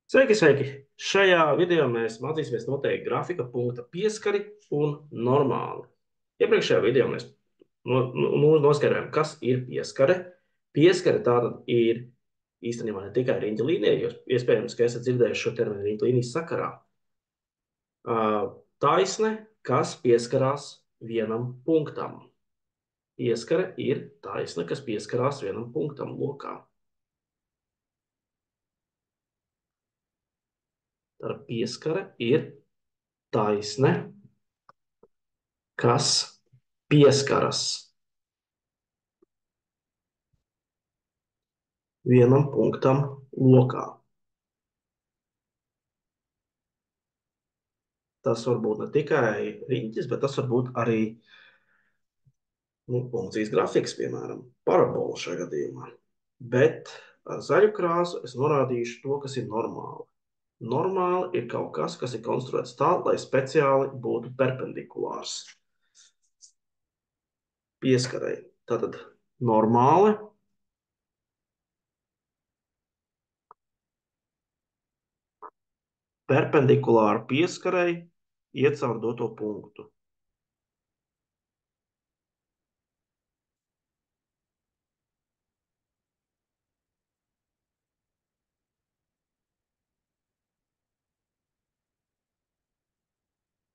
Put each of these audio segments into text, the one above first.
Sveiki, sveiki! Šajā video mēs mācīsimies noteikt grafika punkta pieskari un normāli. Iepriekšējā video mēs noskaidrojām, kas ir pieskare. Pieskare tātad ir īstenībā ne tikai riņķa līnija, jo iespējams, ka esat dzirdējuši šo terminu riņķa līnijas sakarā. Taisne, kas pieskarās vienam punktam. Pieskare ir taisne, kas pieskarās vienam punktam lokā. Tātad pieskare ir taisne, kas pieskaras vienam punktam lokā. Tas var būt ne tikai riņķis, bet tas var būt arī funkcijas grafiks, piemēram, parabola šajā gadījumā. Bet ar zaļu krāsu es norādīšu to, kas ir normāli. Normāli ir kaut kas, kas ir konstruēts tā, lai speciāli būtu perpendikulārs pieskarei. Tātad normāli perpendikulāri pieskarei iet caur doto punktu.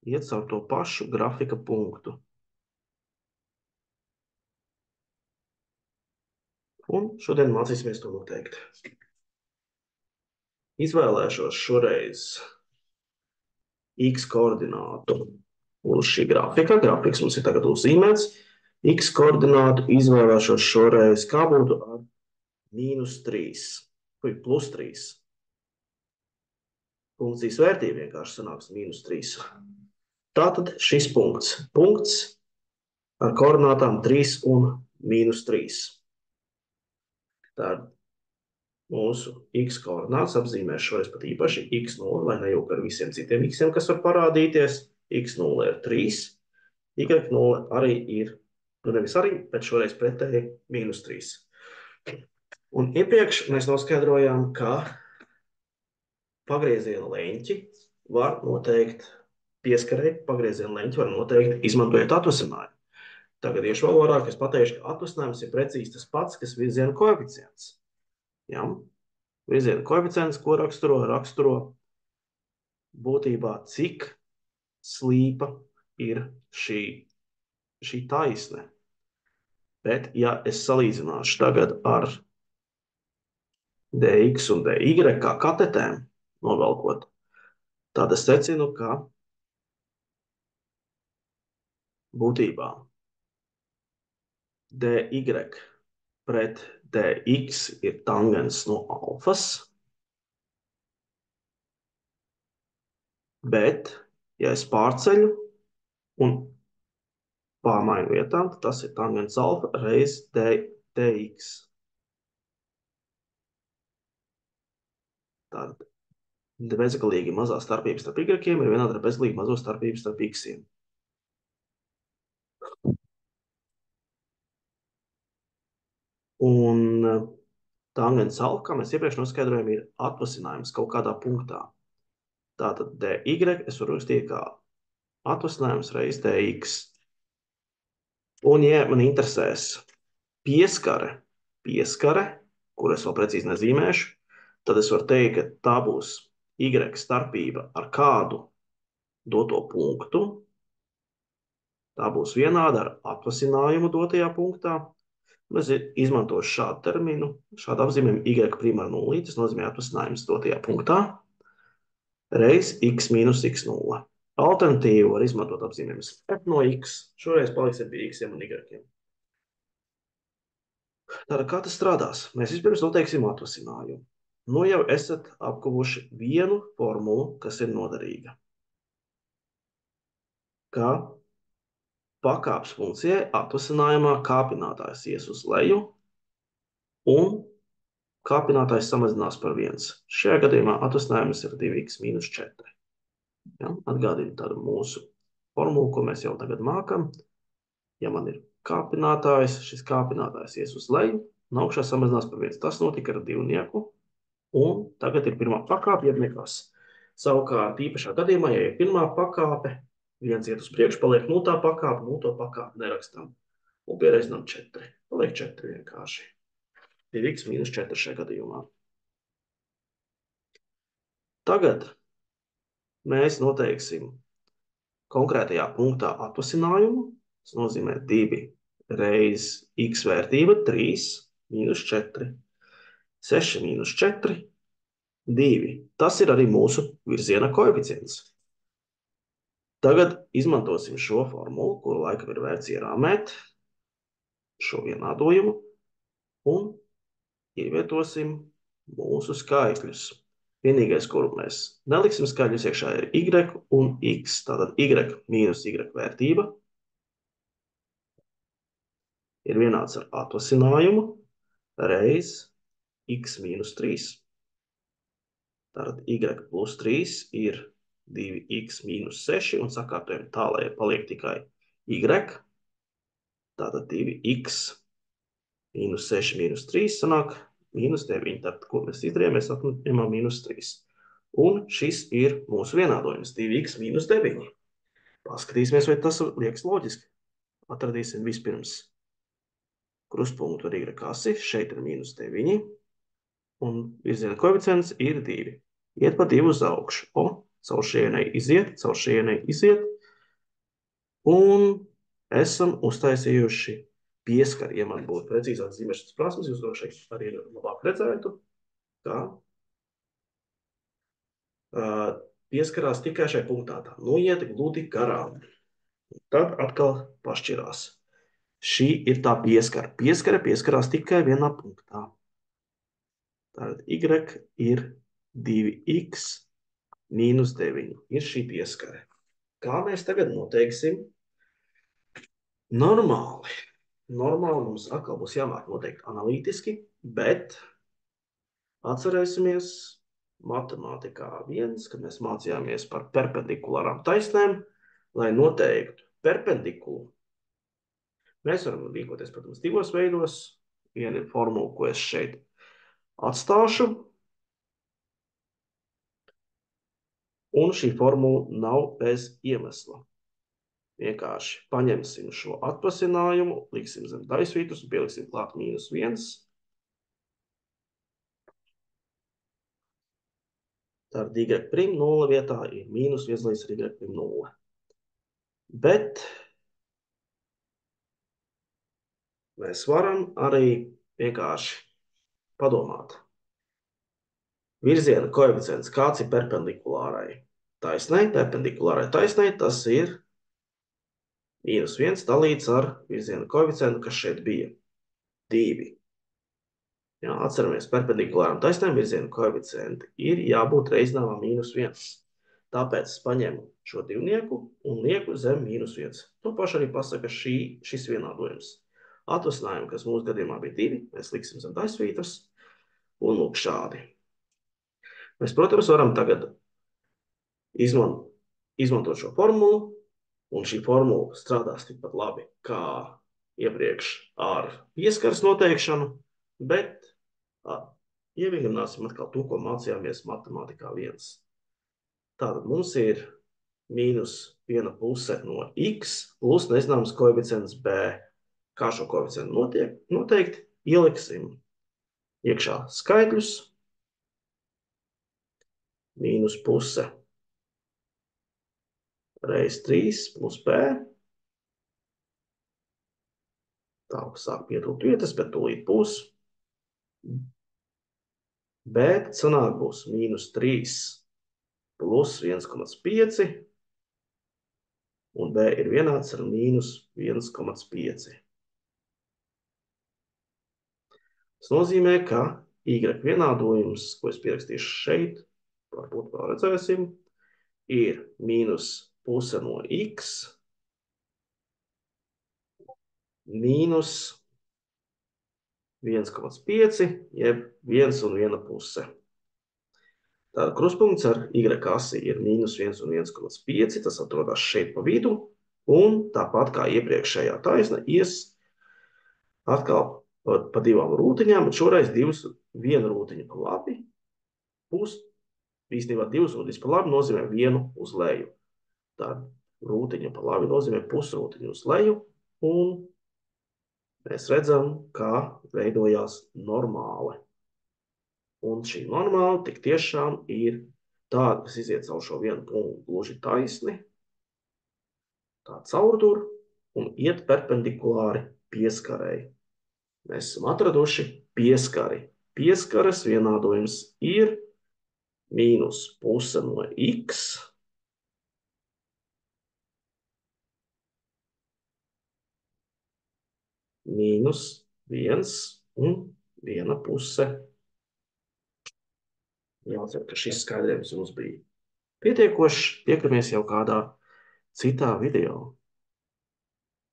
Iet caur to pašu grafika punktu. Un šodien mācīsimies to noteikt. Izvēlēšos šoreiz x koordinātu uz šī grafika. Grafiks mums ir tagad uzzīmēts. X koordinātu izvēlēšos šoreiz, kā būtu ar -3, vai +3. Funkcijas vērtība vienkārši sanāks -3. Tātad šis punkts. Punkts ar koordinātām 3 un -3. Tātad mūsu x koordināts apzīmēs šoreiz pat īpaši x0, lai nejauka ar visiem citiem xiem, kas var parādīties. x0 ir 3, y0 arī ir, nevis arī, bet šoreiz pretēji -3. Un iepriekš mēs noskaidrojām, ka pagrieziena leņķi var noteikt pieskarei, pagrieziena leņķi var noteikt izmantojot atvasinājumu. Tagad iešu vēl vairāk, es pateikšu, ka atvasinājums ir precīzi tas pats, kas virziena koeficients. Ja? Virziena koeficients, ko raksturo būtībā, cik slīpa ir šī taisne. Bet, ja es salīdzināšu tagad ar dx un dy kā katetēm novelkot, tad es secinu, ka būtībā dy pret dx ir tangens no alfas, bet, ja es pārceļu un pārmainu vietām, tad tas ir tangens alfa reiz dx. Tātad bezgalīgi mazā starpība starp y-iem ir vienāda ar bezgalīgi mazo starpību starp x-iem. Un tangens alfa, kā mēs iepriekš noskaidrojām, ir atvasinājums kaut kādā punktā. Tātad dy es varu rakstīt kā atvasinājums reiz dx. Un, ja man interesēs pieskare, kur es vēl precīzi nezīmēšu, tad es varu teikt, ka tā būs y starpība ar kādu doto punktu. Tā būs vienāda ar atvasinājumu dotajā punktā. Es izmantošu šādu terminu, šādu apzīmējumu y' ar 0, tas nozīmē atvasinājums dotajā punktā, reiz x mīnus x0. Alternatīvu var izmantot apzīmējumus f no x, šoreiz paliksim pie x-iem un y-iem. Tātad, kā tas strādās? Mēs vispirms noteiksim atvasinājumu. Nu jau esat apguvuši vienu formulu, kas ir noderīga. Kā pakāpes funkcijai atvasinājumā kāpinātājs ies uz leju un kāpinātājs samazinās par 1. Šajā gadījumā atvasinājums ir 2x mīnus 4. Ja? Atgādinu tādu mūsu formulu, ko mēs jau tagad mākam. Ja man ir kāpinātājs, šis kāpinātājs ies uz leju un augšā samazinās par 1. Tas notika ar divnieku. Un tagad ir pirmā pakāpe, jeb nekas. Savukārt, īpašā gadījumā, ja ir pirmā pakāpe, viens iet uz priekšu, paliek nultā pakāpe, nulto pakāpe nerakstam. Un pierēzinām 4. Paliek 4 vienkārši. 2x mīnus 4 šajā gadījumā. Tagad mēs noteiksim konkrētajā punktā atvasinājumu. Tas nozīmē 2 reizes x vērtība 3 mīnus 4. 6 mīnus 4, 2. Tas ir arī mūsu virziena koeficients. Tagad izmantosim šo formulu, kuru laikam ir vērts ierāmēt, šo vienādojumu, un ievietosim mūsu skaitļus. Vienīgais, kuru mēs neliksim skaitļus iekšā, ir y un x. Tātad y mīnus y vērtība ir vienāds ar atvasinājumu reiz x mīnus 3. Tātad y plus 3 ir 2x mīnus 6, un sakārtojam tā, lai paliek tikai y. Tātad 2x mīnus 6 mīnus 3 sanāk mīnus 9. Tātad, ko mēs izdarījām? Mēs atņemam mīnus 3. Un šis ir mūsu vienādojums 2x mīnus 9. Paskatīsimies, vai tas liekas loģiski. Atradīsim vispirms krustpunktu ar y asi. Šeit ir mīnus 9. Un virziena koeficients ir 2. Iet pa 2 uz augšu. Caur šienei iziet, caur šienei iziet. Un esam uztaisījuši pieskari. Ja man būtu precīzāk zīmēšanas prasmes, jūs droši arī labāk redzētu, ka pieskarās tikai šai punktā. Tā noiet gludi garām. Tad atkal pašķirās. Šī ir tā pieskara. Pieskara pieskarās tikai vienā punktā. Tātad y ir 2x mīnus 9. Ir šī pieskare. Kā mēs tagad noteiksim? Normāli. Normāli mums atkal būs jāmāk noteikt analītiski, bet atcerēsimies matemātikā 1, kad mēs mācījāmies par perpendikulārām taisnēm, lai noteiktu perpendikulu. Mēs varam rīkoties, protams, divos veidos. Viena ir formula, ko es šeit atstāšu. Un šī formula nav bez iemesla. Vienkārši paņemsim šo atvasinājumu, liksim zem daļsvītrus un pieliksim klāt mīnus 1. Tātad y prim 0 vietā ir mīnus 1 līdz y prim 0. Bet mēs varam arī vienkārši padomāt. Virziena koeficients, kāds ir perpendikulārai taisnei? Perpendikulārai taisnei tas ir mīnus 1 dalīts ar virziena koeficientu, kas šeit bija 2. Jā, atceramies, perpendikulāram taisnēm virziena koeficienti ir jābūt reizinām mīnus 1. Tāpēc es paņemu šo divnieku un lieku zem mīnus 1. To pašu arī pasaka šis vienādojums. Atvasinājumu, kas mūsu gadījumā bija 2, mēs liksim zem daļsvītras un lūk šādi. Mēs, protams, varam tagad izmantot šo formulu, un šī formula strādās tikpat labi kā iepriekš ar pieskaras noteikšanu, bet ieviļināsim atkal to, ko mācījāmies matemātikā 1. Tātad mums ir mīnus 1 puse no x plus nezināms koeficients b. Kā šo koeficientu noteikti? Ieliksim iekšā skaitļus. Mīnus puse reiz 3 plus b. Tā sāk pietrūkt vietas, bet tūlīt būs. Bet sanāk būs mīnus 3 plus 1,5, un b ir vienāds ar mīnus 1,5. Tas nozīmē, ka y vienādojums, ko es pierakstīšu šeit, varbūt vēl redzēsim, ir mīnus puse no x mīnus 1,5, jeb 1 un 1 puse. Tātad krustpunkts ar y asi ir mīnus 1 un 1,5, tas atrodas šeit pa vidu, un tāpat kā iepriekšējā taisna ies atkal pa divām rūtiņām, bet šoreiz viena rūtiņa pa labi pus, īstenībā divas rūtiņas pa labi nozīmē vienu uz leju. Tad rūtiņa pa labi nozīmē pusrūtiņu uz leju, un mēs redzam, kā veidojās normāli. Un šī normāla tik tiešām ir tāda, kas iziet caur šo vienu punktu gluži taisni, tā caurdur un iet perpendikulāri pieskarei. Mēs esam atraduši pieskari. Pieskares vienādojums ir mīnus puse no x mīnus 1 un 1 puse. Jācer, ka šis skaidrojums jums bija pietiekošs. Tiekamies jau kādā citā video.